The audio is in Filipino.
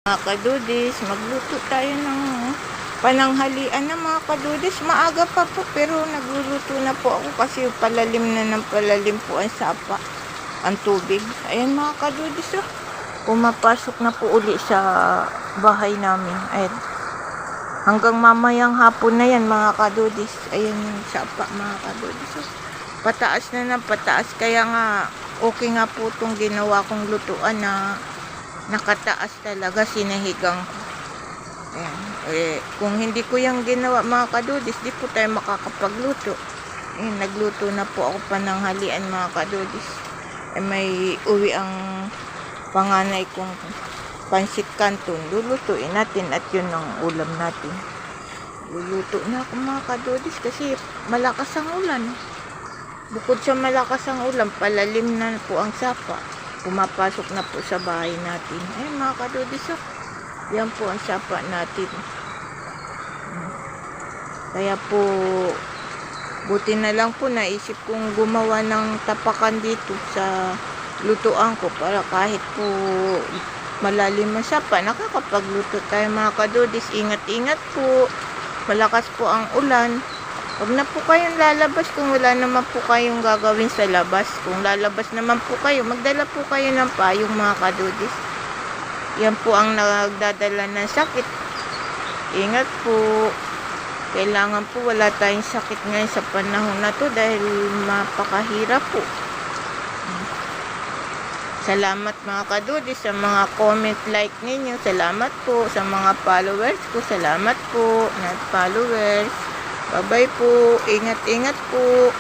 Mga kadudis, magluto tayo ng pananghalian na mga kadudis. Maaga pa po pero nagluluto na po ako kasi palalim na ng palalim po ang sapa, ang tubig. Ayan mga kadudis, oh. Pumapasok na po uli sa bahay namin. Ayan. Hanggang mamayang hapon na yan mga kadudis. Ayan yung sapa mga kadudis, oh. Pataas na ng pataas. Kaya nga okay nga po itong ginawa kong lutuan na nakataas talaga, sinahigang ko. Ayan. Kung hindi ko yung ginawa mga kadudis, di po tayo makakapagluto. Ayan, nagluto na po ako pananghalian mga kadudis. May uwi ang panganay kong pansit canton. Lulutuin natin at yun ang ulam natin. Luluto na ako mga kadudis kasi malakas ang ulan. Bukod sa malakas ang ulan, palalim na po ang sapa. Pumapasok na po sa bahay natin. Ayun mga kadudis, oh. Yan po ang sapa natin. Kaya po, buti na lang po naisip kong gumawa ng tapakan dito sa lutuan ko para kahit po malalim ang sapa, nakakapagluto tayo mga kadudis. Ingat-ingat po. Malakas po ang ulan. Huwag na po kayong lalabas kung wala naman po kayong gagawin sa labas. Kung lalabas naman po kayo, magdala po kayo ng payong mga kadudis. Yan po ang nagdadala ng sakit. Ingat po. Kailangan po wala tayong sakit ngayon sa panahon na to dahil mapakahirap po. Salamat mga kadudis sa mga comment, like ninyo. Salamat po sa mga followers ko. Salamat po na followers. Bye-bye po. Ingat-ingat po.